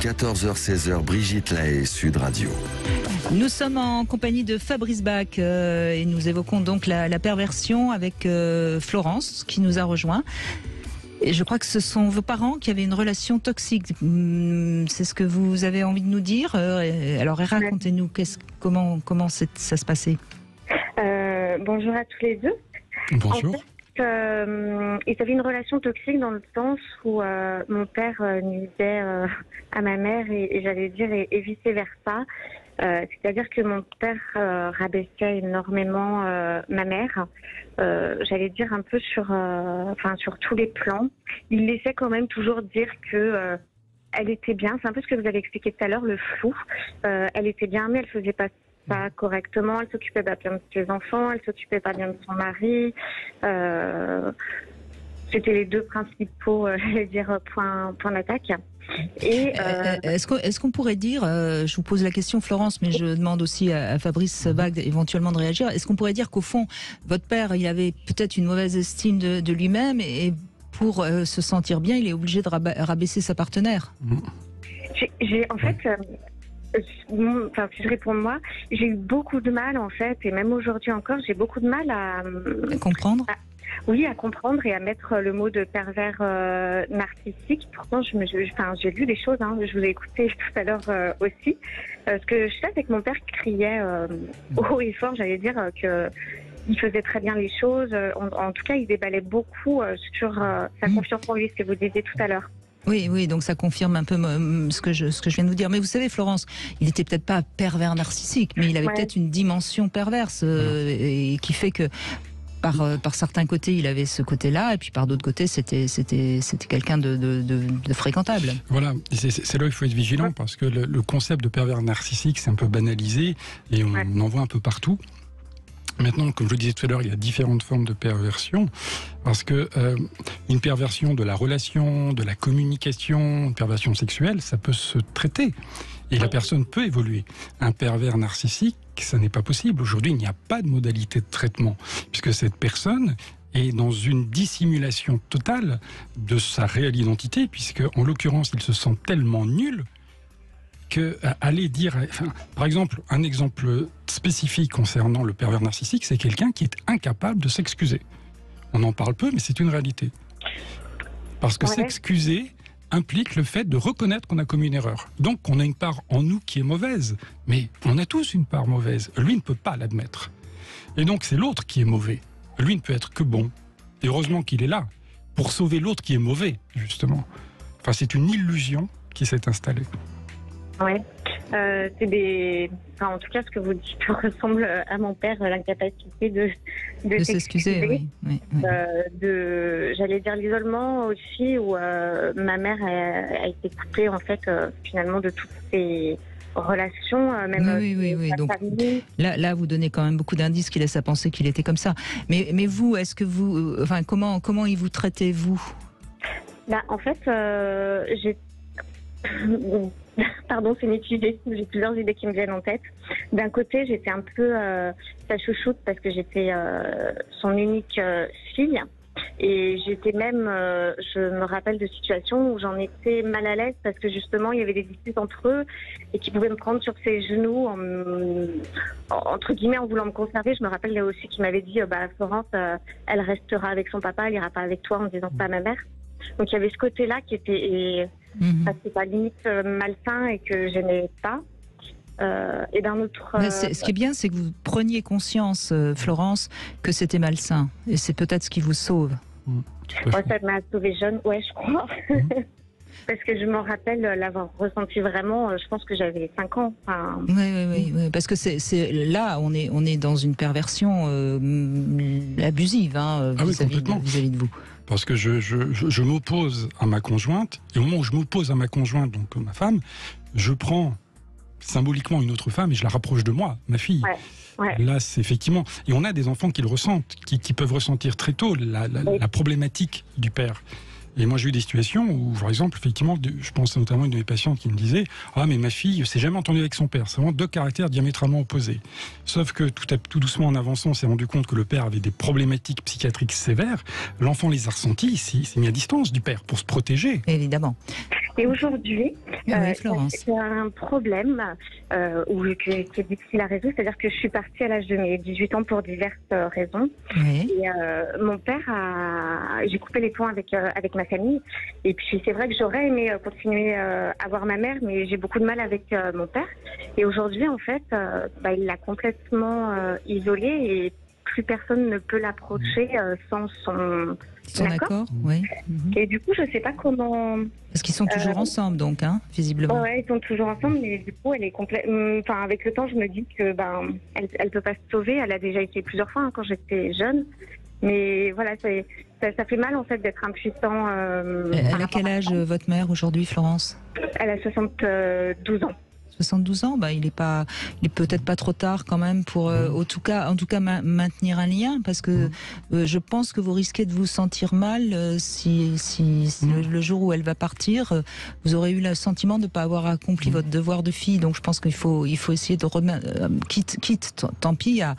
14h-16h, Brigitte Lahaie, Sud Radio. Nous sommes en compagnie de Fabrice Bach et nous évoquons donc la perversion avec Florence qui nous a rejoint. Et je crois que ce sont vos parents qui avaient une relation toxique. C'est ce que vous avez envie de nous dire. Alors racontez-nous comment ça se passait. Bonjour à tous les deux. Bonjour. En fait, ils avaient une relation toxique dans le sens où mon père nuisait à ma mère et j'allais dire et vice versa. C'est-à-dire que mon père rabaissait énormément ma mère. J'allais dire un peu sur tous les plans. Il laissait quand même toujours dire que elle était bien. C'est un peu ce que vous avez expliqué tout à l'heure, le flou. Elle était bien, mais elle faisait pas ça correctement. Elle s'occupait pas bien de ses enfants. Elle s'occupait pas bien de son mari. C'était les deux principaux, j'allais dire, points d'attaque. Et est-ce qu'on pourrait dire, je vous pose la question Florence, mais je demande aussi à Fabrice Bach éventuellement de réagir, est-ce qu'on pourrait dire qu'au fond, votre père, il avait peut-être une mauvaise estime de lui-même et pour se sentir bien, il est obligé de rabaisser sa partenaire? En fait, si je réponds moi, j'ai eu beaucoup de mal en fait, et même aujourd'hui encore, j'ai beaucoup de mal à comprendre. Oui, à comprendre et à mettre le mot de pervers narcissique. Pourtant, j'ai lu des choses, je vous ai écouté tout à l'heure aussi. Ce que je sais, c'est que mon père criait haut et fort, j'allais dire, qu'il faisait très bien les choses. En tout cas, il déballait beaucoup sur sa confiance en lui, ce que vous disiez tout à l'heure. Oui, donc ça confirme un peu ce que je viens de vous dire. Mais vous savez, Florence, il était peut-être pas pervers narcissique, mais il avait peut-être une dimension perverse et qui fait que par certains côtés, il avait ce côté-là, et puis par d'autres côtés, c'était quelqu'un de fréquentable. Voilà, c'est là où il faut être vigilant, parce que le concept de pervers narcissique, c'est un peu banalisé, et on en voit un peu partout. Maintenant, comme je le disais tout à l'heure, il y a différentes formes de perversion, parce que une perversion de la relation, de la communication, une perversion sexuelle, ça peut se traiter. Et la personne peut évoluer. Un pervers narcissique, ça n'est pas possible. Aujourd'hui, il n'y a pas de modalité de traitement, puisque cette personne est dans une dissimulation totale de sa réelle identité, puisque, en l'occurrence, il se sent tellement nul que aller dire... par exemple, un exemple spécifique concernant le pervers narcissique, c'est quelqu'un qui est incapable de s'excuser. On en parle peu, mais c'est une réalité. Parce que s'excuser implique le fait de reconnaître qu'on a commis une erreur. Donc, on a une part en nous qui est mauvaise. Mais on a tous une part mauvaise. Lui ne peut pas l'admettre. Et donc, c'est l'autre qui est mauvais. Lui ne peut être que bon. Et heureusement qu'il est là, pour sauver l'autre qui est mauvais, justement. Enfin, c'est une illusion qui s'est installée. Oui. En tout cas, ce que vous dites ressemble à mon père, l'incapacité de s'excuser. Oui. J'allais dire l'isolement aussi, où ma mère a été coupée en fait finalement de toutes ses relations, même oui. Donc là, vous donnez quand même beaucoup d'indices qui laissent à penser qu'il était comme ça. Mais vous, est-ce que vous, comment il vous traitait vous? En fait, j'ai Pardon, c'est mitigé. J'ai plusieurs idées qui me viennent en tête. D'un côté, j'étais un peu sa chouchoute parce que j'étais son unique fille. Et j'étais même, je me rappelle de situations où j'en étais mal à l'aise parce que justement, il y avait des disputes entre eux et qui pouvaient me prendre sur ses genoux, entre guillemets, en voulant me conserver. Je me rappelle là aussi qu'il m'avait dit, Florence, elle restera avec son papa, elle ira pas avec toi, en disant pas à ma mère. Donc il y avait ce côté-là qui était... c'était pas limite malsain et que j'aimais pas. Et d'un autre. Ce qui est bien, c'est que vous preniez conscience, Florence, que c'était malsain. Et c'est peut-être ce qui vous sauve. Ça m'a sauvée jeune, je crois. Parce que je me rappelle l'avoir ressenti vraiment, je pense que j'avais 5 ans. Oui, parce que là, on est dans une perversion abusive vis-à-vis de vous. Parce que je m'oppose à ma conjointe, et au moment où je m'oppose à ma conjointe, donc ma femme, je prends symboliquement une autre femme et je la rapproche de moi, ma fille. Là, c'est effectivement... Et on a des enfants qui le ressentent, qui peuvent ressentir très tôt la problématique du père. Et moi, j'ai eu des situations où, par exemple, effectivement, je pense notamment à une de mes patientes qui me disait « Ah, mais ma fille s'est jamais entendue avec son père. » C'est vraiment deux caractères diamétralement opposés. Sauf que tout doucement, en avançant, on s'est rendu compte que le père avait des problématiques psychiatriques sévères. L'enfant les a ressenties, il s'est mis à distance du père pour se protéger. Évidemment. Et aujourd'hui, Oui, Florence. c'est un problème qui est difficile à résoudre. C'est-à-dire que je suis partie à l'âge de mes 18 ans pour diverses raisons. Oui. Et mon père j'ai coupé les ponts avec ma famille. Et puis c'est vrai que j'aurais aimé continuer à voir ma mère, mais j'ai beaucoup de mal avec mon père. Et aujourd'hui, en fait, il l'a complètement isolé et plus personne ne peut l'approcher sans son accord. Oui. Et du coup, je ne sais pas comment. Parce qu'ils sont toujours ensemble, donc, hein, visiblement. Ouais, ils sont toujours ensemble, mais du coup, elle est avec le temps, je me dis que elle peut pas se sauver. Elle a déjà essayé plusieurs fois quand j'étais jeune. Mais voilà, ça fait mal en fait d'être impuissant. Elle a quel âge votre mère aujourd'hui, Florence? Elle a 72 ans. 72 ans, il est peut-être pas trop tard quand même pour, en tout cas maintenir un lien, parce que je pense que vous risquez de vous sentir mal si le jour où elle va partir, vous aurez eu le sentiment de ne pas avoir accompli votre devoir de fille. Donc je pense qu'il faut essayer de remettre, quitte, tant pis à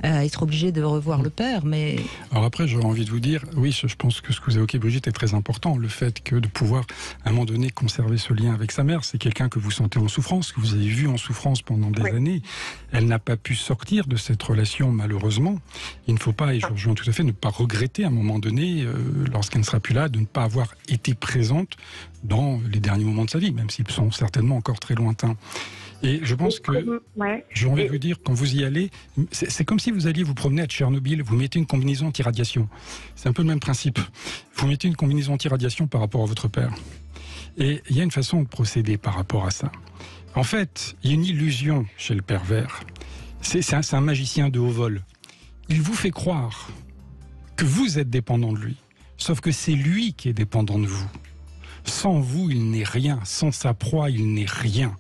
être obligé de revoir le père. Mais alors après, j'aurais envie de vous dire, oui, je pense que ce que vous évoquez, Brigitte, est très important. Le fait que de pouvoir à un moment donné conserver ce lien avec sa mère, c'est quelqu'un que vous sentez en souffrance, que vous avez vu en souffrance pendant des années. Elle n'a pas pu sortir de cette relation, malheureusement. Il ne faut pas, et je rejoins tout à fait, ne pas regretter à un moment donné, lorsqu'elle ne sera plus là, de ne pas avoir été présente dans les derniers moments de sa vie, même s'ils sont certainement encore très lointains. Et je pense que, j'ai envie de vous dire, quand vous y allez, c'est comme si vous alliez vous promener à Tchernobyl, vous mettez une combinaison anti-radiation. C'est un peu le même principe. Vous mettez une combinaison anti-radiation par rapport à votre père. Et il y a une façon de procéder par rapport à ça. En fait, il y a une illusion chez le pervers. C'est un magicien de haut vol. Il vous fait croire que vous êtes dépendant de lui. Sauf que c'est lui qui est dépendant de vous. Sans vous, il n'est rien. Sans sa proie, il n'est rien.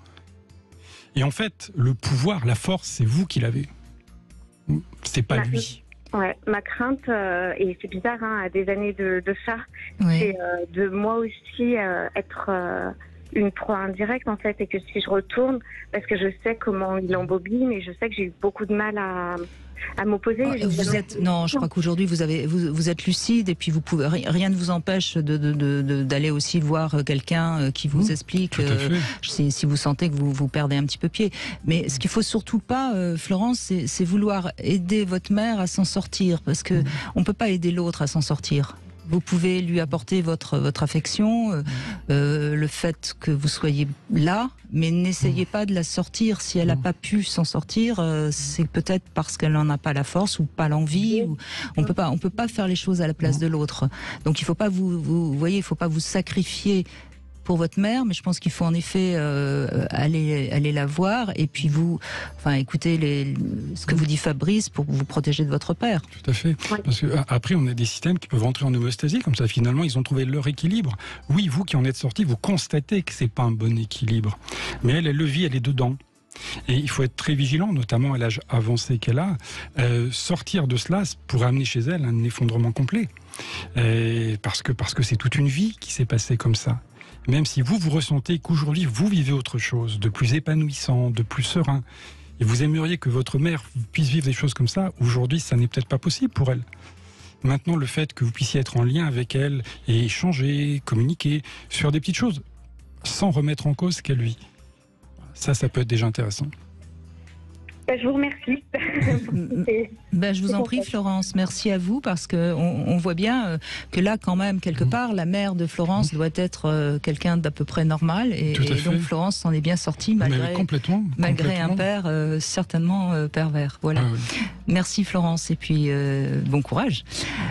Et en fait, le pouvoir, la force, c'est vous qui l'avez. C'est pas lui. Ouais, ma crainte, et c'est bizarre, à des années de ça, c'est de moi aussi être une proie indirecte en fait, et que si je retourne, parce que je sais comment il embobine, et je sais que j'ai eu beaucoup de mal à m'opposer. Je crois qu'aujourd'hui vous êtes lucide, et puis vous pouvez, rien ne vous empêche d'aller aussi voir quelqu'un qui vous explique si vous sentez que vous perdez un petit peu pied. Mais ce qu'il faut surtout pas, Florence, c'est vouloir aider votre mère à s'en sortir, parce que on peut pas aider l'autre à s'en sortir. Vous pouvez lui apporter votre affection, le fait que vous soyez là, mais n'essayez pas de la sortir. Si elle n'a pas pu s'en sortir, c'est peut-être parce qu'elle n'en a pas la force ou pas l'envie. Ou on peut pas faire les choses à la place de l'autre. Donc il faut pas vous voyez, il faut pas vous sacrifier pour votre mère, mais je pense qu'il faut en effet aller la voir, et puis écoutez ce que vous dit Fabrice pour vous protéger de votre père. Tout à fait. Parce que après, on a des systèmes qui peuvent entrer en homéostasie, comme ça finalement ils ont trouvé leur équilibre. Oui, vous qui en êtes sorti, vous constatez que c'est pas un bon équilibre. Mais elle le vit, elle est dedans. Et il faut être très vigilant, notamment à l'âge avancé qu'elle a. Sortir de cela pourrait amener chez elle un effondrement complet. Parce que c'est toute une vie qui s'est passée comme ça. Même si vous ressentez qu'aujourd'hui vous vivez autre chose, de plus épanouissant, de plus serein, et vous aimeriez que votre mère puisse vivre des choses comme ça, aujourd'hui ça n'est peut-être pas possible pour elle. Maintenant, le fait que vous puissiez être en lien avec elle et échanger, communiquer sur des petites choses, sans remettre en cause ce qu'elle vit, ça peut être déjà intéressant. Je vous remercie. Je vous en prie, Florence. Merci à vous, parce que on voit bien que là, quand même, quelque part, la mère de Florence doit être quelqu'un d'à peu près normal, et donc Florence s'en est bien sortie malgré un père certainement pervers. Voilà. Merci Florence, et puis bon courage.